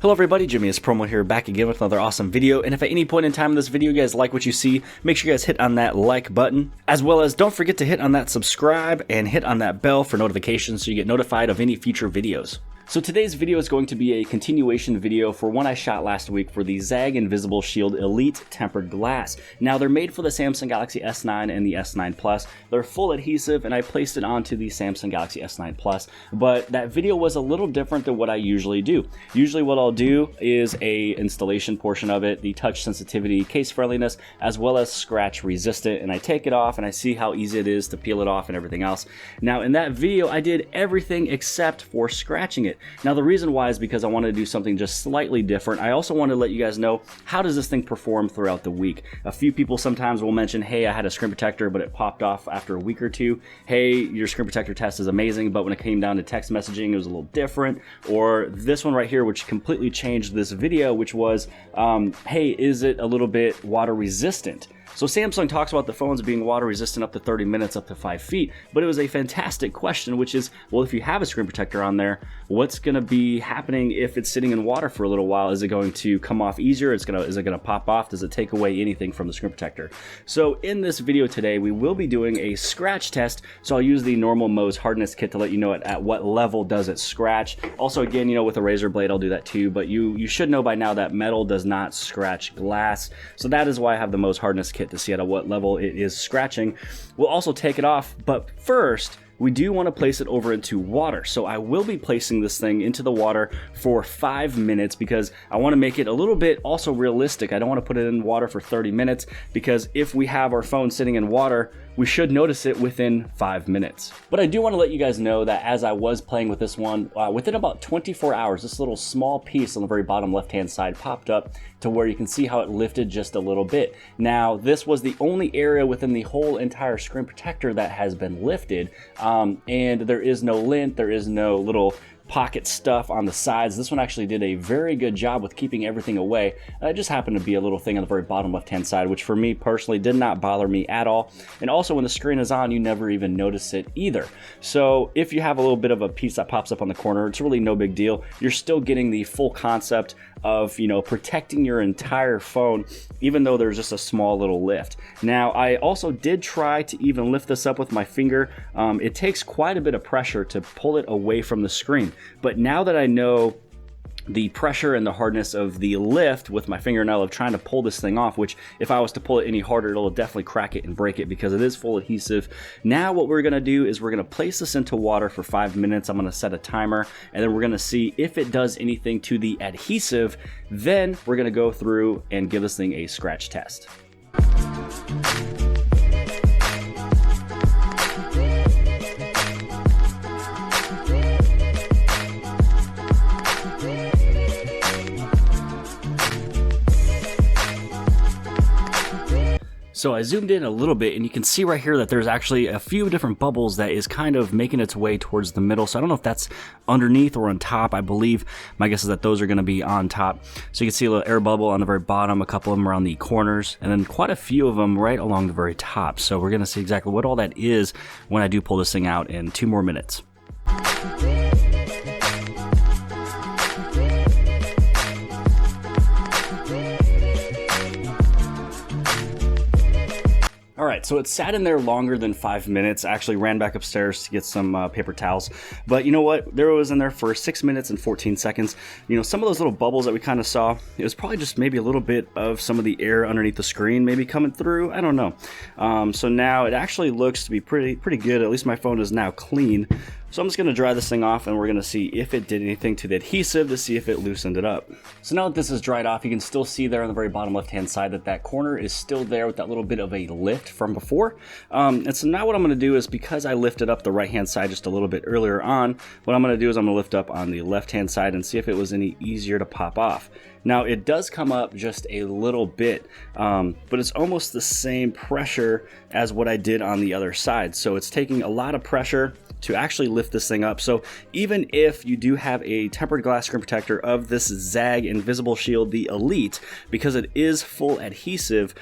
Hello everybody, jimmyispromo here, back again with another awesome video. And if at any point in time in this video you guys like what you see, make sure you guys hit on that like button, as well as don't forget to hit on that subscribe and hit on that bell for notifications so you get notified of any future videos. So today's video is going to be a continuation video for one I shot last week for the Zagg InvisibleShield Elite Tempered Glass. Now they're made for the Samsung Galaxy S9 and the S9 Plus. They're full adhesive and I placed it onto the Samsung Galaxy S9 Plus, but that video was a little different than what I usually do. Usually what I'll do is a installation portion of it, the touch sensitivity, case friendliness, as well as scratch resistant, and I take it off and I see how easy it is to peel it off and everything else. Now in that video I did everything except for scratching it. Now the reason why is because I wanted to do something just slightly different. I also wanted to let you guys know, how does this thing perform throughout the week? A few people sometimes will mention, hey, I had a screen protector but it popped off after a week or two. Hey, your screen protector test is amazing, but when it came down to text messaging it was a little different. Or this one right here, which completely changed this video, which was, hey, is it a little bit water resistant? So Samsung talks about the phones being water resistant up to 30 minutes, up to 5 feet, but it was a fantastic question, which is, well, if you have a screen protector on there, what's going to be happening if it's sitting in water for a little while? Is it going to come off easier? Is it going to pop off? Does it take away anything from the screen protector? So in this video today, we will be doing a scratch test. So I'll use the normal Mohs hardness kit to let you know at what level does it scratch. Also, again, you know, with a razor blade, I'll do that too, but you should know by now that metal does not scratch glass. So that is why I have the Mohs hardness kit to see at what level it is scratching. We'll also take it off, but first we do want to place it over into water. So I will be placing this thing into the water for 5 minutes because I want to make it a little bit also realistic. I don't want to put it in water for 30 minutes because if we have our phone sitting in water, we should notice it within 5 minutes. But I do want to let you guys know that as I was playing with this one, within about 24 hours, this little small piece on the very bottom left-hand side popped up to where you can see how it lifted just a little bit. Now, this was the only area within the whole entire screen protector that has been lifted, and there is no lint, there is no little pocket stuff on the sides. This one actually did a very good job with keeping everything away. It just happened to be a little thing on the very bottom left hand side, which for me personally did not bother me at all. And also when the screen is on, you never even notice it either. So if you have a little bit of a piece that pops up on the corner, it's really no big deal. You're still getting the full concept of, you know, protecting your entire phone, even though there's just a small little lift. Now, I also did try to even lift this up with my finger. It takes quite a bit of pressure to pull it away from the screen. But now that I know the pressure and the hardness of the lift with my fingernail of trying to pull this thing off, which if I was to pull it any harder, it'll definitely crack it and break it because it is full adhesive. Now what we're gonna do is we're gonna place this into water for 5 minutes. I'm gonna set a timer and then we're gonna see if it does anything to the adhesive. Then we're gonna go through and give this thing a scratch test. So I zoomed in a little bit and you can see right here that there's actually a few different bubbles that is kind of making its way towards the middle. So I don't know if that's underneath or on top. I believe my guess is that those are going to be on top. So you can see a little air bubble on the very bottom, a couple of them around the corners, and then quite a few of them right along the very top. So we're going to see exactly what all that is when I do pull this thing out in 2 more minutes. Alright, so it sat in there longer than 5 minutes. I actually ran back upstairs to get some paper towels. But you know what? There it was in there for 6 minutes and 14 seconds. You know, some of those little bubbles that we kind of saw, it was probably just maybe a little bit of some of the air underneath the screen maybe coming through. I don't know. So now it actually looks to be pretty good. At least my phone is now clean. So I'm just going to dry this thing off and we're going to see if it did anything to the adhesive to see if it loosened it up. So now that this is dried off, you can still see there on the very bottom left hand side that that corner is still there with that little bit of a lift from before. And so now what I'm going to do is, because I lifted up the right hand side just a little bit earlier on, what I'm going to do is I'm going to lift up on the left hand side and see if it was any easier to pop off. Now it does come up just a little bit, but it's almost the same pressure as what I did on the other side. So it's taking a lot of pressure to actually lift this thing up. So even if you do have a tempered glass screen protector of this Zagg InvisibleShield, the Elite, because it is full adhesive,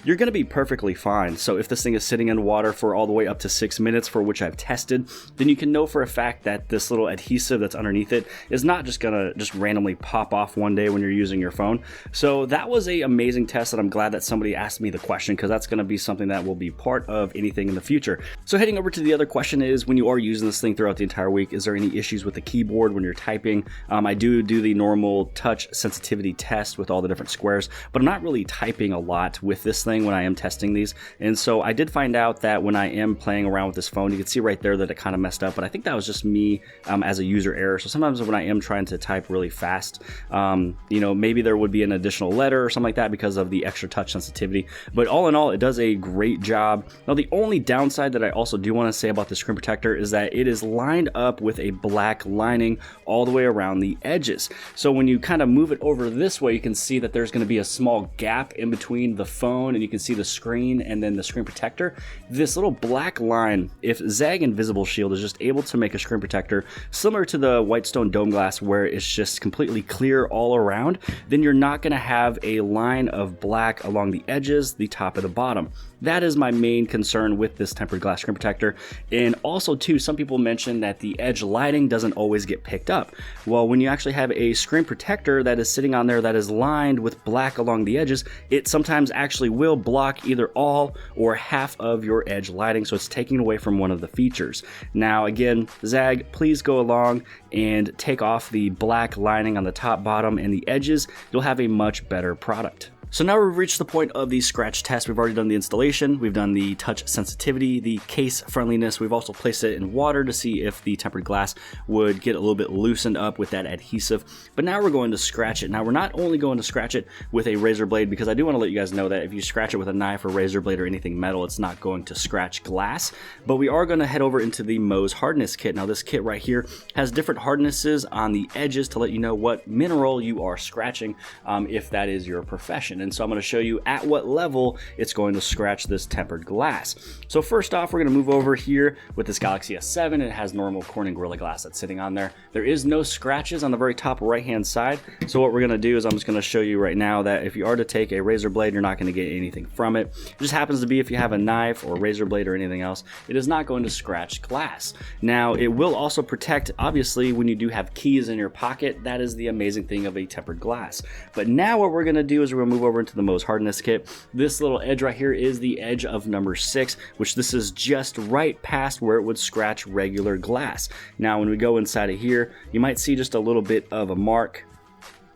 you're gonna be perfectly fine. So if this thing is sitting in water for all the way up to 6 minutes, for which I've tested, then you can know for a fact that this little adhesive that's underneath it is not just gonna just randomly pop off one day when you're using your phone. So that was an amazing test, and I'm glad that somebody asked me the question, because that's gonna be something that will be part of anything in the future. So heading over to the other question is, when you are using this thing throughout the entire week, is there any issues with the keyboard when you're typing? I do the normal touch sensitivity test with all the different squares, but I'm not really typing a lot with this thing when I am testing these. And so I did find out that when I am playing around with this phone, you can see right there that it kind of messed up, but I think that was just me as a user error. So sometimes when I am trying to type really fast, you know, maybe there would be an additional letter or something like that because of the extra touch sensitivity. But all in all, it does a great job. Now, the only downside that I also do want to say about the screen protector is that it is lined up with a black lining all the way around the edges. So when you kind of move it over this way, you can see that there's going to be a small gap in between the phone, and you can see the screen and then the screen protector. This little black line, if Zagg InvisibleShield is just able to make a screen protector similar to the Whitestone dome glass where it's just completely clear all around, then you're not going to have a line of black along the edges, the top, and the bottom. That is my main concern with this tempered glass screen protector. And also too, some people mention that the edge lighting doesn't always get picked up. Well, when you actually have a screen protector that is sitting on there that is lined with black along the edges, it sometimes actually will block either all or half of your edge lighting, so it's taking away from one of the features. Now again, Zagg, please go along and take off the black lining on the top, bottom, and the edges. You'll have a much better product. So now we've reached the point of the scratch test. We've already done the installation, we've done the touch sensitivity, the case friendliness. We've also placed it in water to see if the tempered glass would get a little bit loosened up with that adhesive. But now we're going to scratch it. Now we're not only going to scratch it with a razor blade, because I do want to let you guys know that if you scratch it with a knife or razor blade or anything metal, it's not going to scratch glass. But we are going to head over into the Mohs hardness kit. Now this kit right here has different hardnesses on the edges to let you know what mineral you are scratching, if that is your profession. And so I'm going to show you at what level it's going to scratch this tempered glass. So first off, we're going to move over here with this Galaxy S7. It has normal Corning Gorilla Glass that's sitting on there. There is no scratches on the very top right hand side. So what we're going to do is I'm just going to show you right now that if you are to take a razor blade, you're not going to get anything from it. It just happens to be if you have a knife or razor blade or anything else, it is not going to scratch glass. Now it will also protect, obviously, when you do have keys in your pocket. That is the amazing thing of a tempered glass. But now what we're going to do is we're going to move over into the Mohs hardness kit. This little edge right here is the edge of number 6, which this is just right past where it would scratch regular glass. Now when we go inside of here, you might see just a little bit of a mark.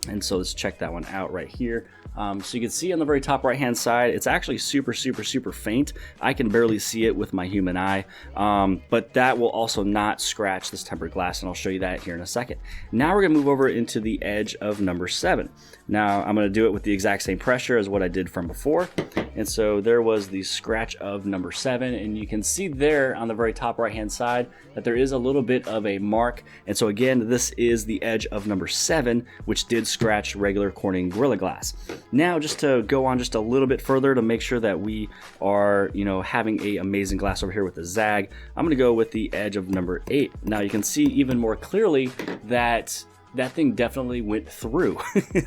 And so let's check that one out right here. So you can see on the very top right hand side, it's actually super faint. I can barely see it with my human eye, but that will also not scratch this tempered glass, and I'll show you that here in a second. Now we're gonna move over into the edge of number 7. Now I'm gonna do it with the exact same pressure as what I did from before. And so there was the scratch of number 7, and you can see there on the very top right hand side that there is a little bit of a mark. And so again, this is the edge of number 7, which did scratch regular Corning Gorilla Glass. Now just to go on just a little bit further to make sure that we are, you know, having a amazing glass over here with the Zagg, I'm gonna go with the edge of number 8. Now you can see even more clearly that that thing definitely went through.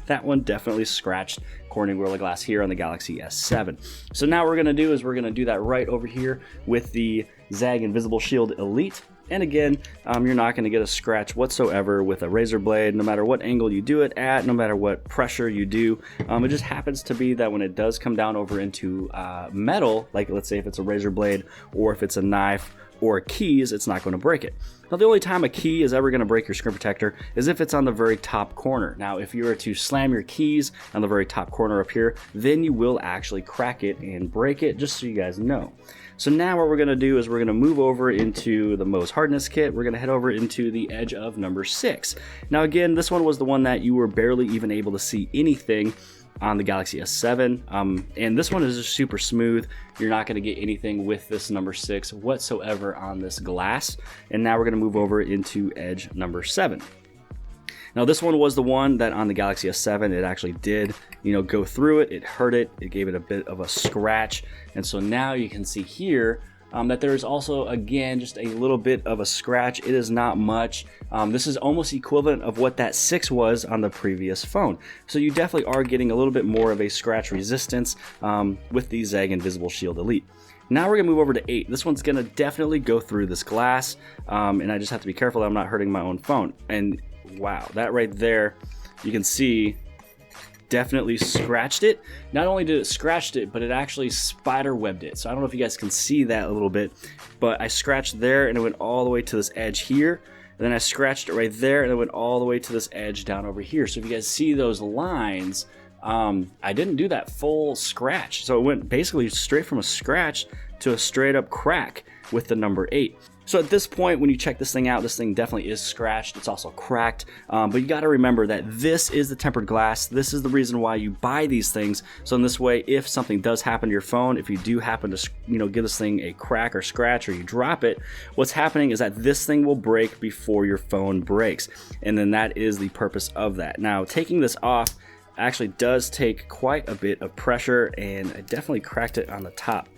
That one definitely scratched Corning Gorilla Glass here on the Galaxy S7. So now what we're gonna do is we're gonna do that right over here with the Zagg InvisibleShield Elite. And again, you're not going to get a scratch whatsoever with a razor blade, no matter what angle you do it at, no matter what pressure you do. It just happens to be that when it does come down over into metal, like let's say if it's a razor blade or if it's a knife or keys, it's not going to break it. Now the only time a key is ever going to break your screen protector is if it's on the very top corner. Now if you were to slam your keys on the very top corner up here, then you will actually crack it and break it, just so you guys know. So now what we're going to do is we're going to move over into the Mohs hardness kit. We're going to head over into the edge of number 6. Now again, this one was the one that you were barely even able to see anything on the Galaxy S7, and this one is just super smooth. You're not going to get anything with this number 6 whatsoever on this glass. And now we're going to move over into edge number 7. Now this one was the one that on the Galaxy S7 it actually did, you know, go through it. It hurt it. It gave it a bit of a scratch. And so now you can see here that there is also, again, just a little bit of a scratch. It is not much. This is almost equivalent of what that 6 was on the previous phone. So you definitely are getting a little bit more of a scratch resistance with the Zagg InvisibleShield Elite. Now we're gonna move over to 8. This one's gonna definitely go through this glass, and I just have to be careful that I'm not hurting my own phone. And wow, that right there, you can see, definitely scratched it. Not only did it scratch it, but it actually spider webbed it. So I don't know if you guys can see that a little bit, but I scratched there and it went all the way to this edge here. And then I scratched it right there and it went all the way to this edge down over here. So if you guys see those lines, I didn't do that full scratch. So it went basically straight from a scratch to a straight up crack with the number 8. So at this point, when you check this thing out, this thing definitely is scratched. It's also cracked, but you got to remember that this is the tempered glass. This is the reason why you buy these things. So in this way, if something does happen to your phone, if you do happen to, you know, give this thing a crack or scratch, or you drop it, what's happening is that this thing will break before your phone breaks. And then that is the purpose of that. Now, taking this off actually does take quite a bit of pressure, and I definitely cracked it on the top.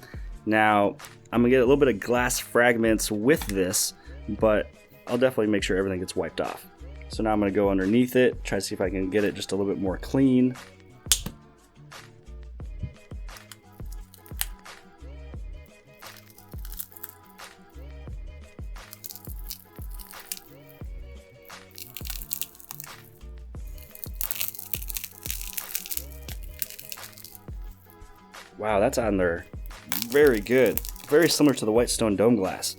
Now, I'm gonna get a little bit of glass fragments with this, but I'll definitely make sure everything gets wiped off. So now I'm gonna go underneath it, try to see if I can get it just a little bit more clean. Wow, that's on there. Very good. Very similar to the white stone dome glass.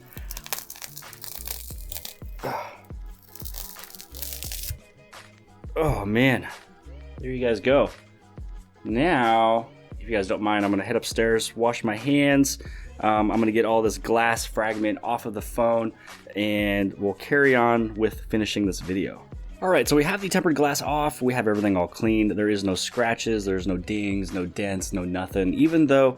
Oh man, there you guys go. Now, if you guys don't mind, I'm gonna head upstairs, wash my hands. I'm gonna get all this glass fragment off of the phone, and we'll carry on with finishing this video. Alright, so we have the tempered glass off, we have everything all cleaned, there is no scratches, there's no dings, no dents, no nothing. Even though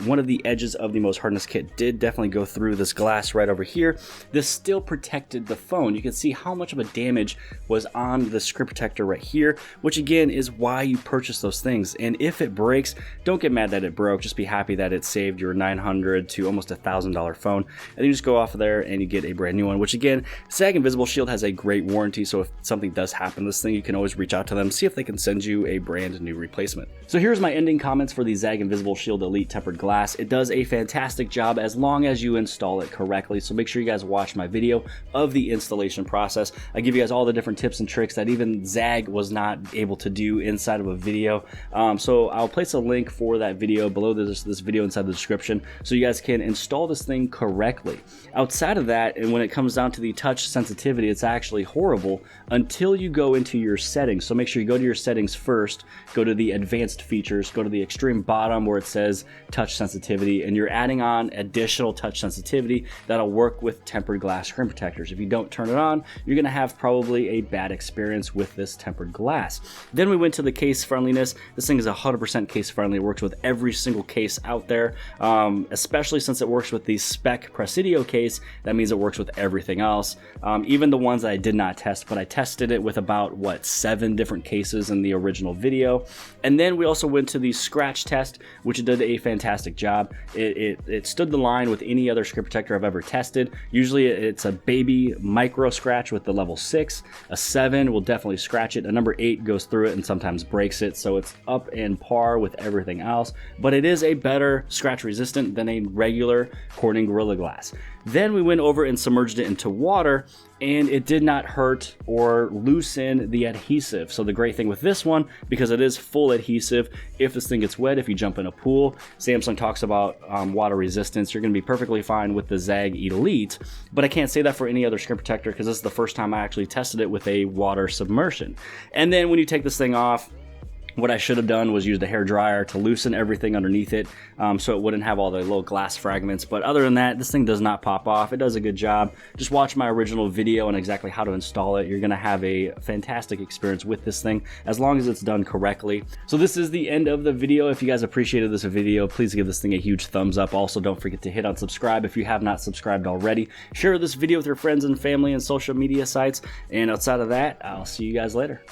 one of the edges of the Mohs hardness kit did definitely go through this glass right over here, this still protected the phone. You can see how much of a damage was on the screen protector right here, which again is why you purchase those things. And if it breaks, don't get mad that it broke, just be happy that it saved your $900 to almost $1,000 phone. And you just go off of there and you get a brand new one, which again, Zagg InvisibleShield has a great warranty, so if something does happen to this thing, you can always reach out to them, see if they can send you a brand new replacement. So here's my ending comments for the Zagg InvisibleShield Elite tempered glass. It does a fantastic job as long as you install it correctly, so make sure you guys watch my video of the installation process. I give you guys all the different tips and tricks that even Zagg was not able to do inside of a video. So I'll place a link for that video below this video inside the description, so you guys can install this thing correctly. Outside of that, and when it comes down to the touch sensitivity, it's actually horrible until you go into your settings. So make sure you go to your settings first, go to the advanced features, go to the extreme bottom where it says touch sensitivity, and you're adding on additional touch sensitivity that'll work with tempered glass screen protectors. If you don't turn it on, you're gonna have probably a bad experience with this tempered glass. Then we went to the case friendliness. This thing is 100% case friendly. It works with every single case out there, especially since it works with the spec Presidio case. That means it works with everything else. Even the ones that I did not test, but I tested it with about, what, 7 different cases in the original video. And then we also went to the scratch test, which did a fantastic job. It stood the line with any other screen protector I've ever tested. Usually it's a baby micro scratch with the level 6. A 7 will definitely scratch it. A number 8 goes through it and sometimes breaks it, so it's up and par with everything else. But it is a better scratch resistant than a regular Corning Gorilla Glass. Then we went over and submerged it into water, and it did not hurt or loosen the adhesive. So the great thing with this one, because it is full adhesive, if this thing gets wet, if you jump in a pool, Samsung talks about water resistance, you're gonna be perfectly fine with the Zagg Elite, but I can't say that for any other screen protector because this is the first time I actually tested it with a water submersion. And then when you take this thing off, What I should have done was used a hair dryer to loosen everything underneath it, so it wouldn't have all the little glass fragments. But other than that, this thing does not pop off. It does a good job. Just watch my original video on exactly how to install it. You're gonna have a fantastic experience with this thing as long as it's done correctly. So this is the end of the video. If you guys appreciated this video, please give this thing a huge thumbs up. Also, don't forget to hit on subscribe if you have not subscribed already. Share this video with your friends and family and social media sites. And outside of that, I'll see you guys later.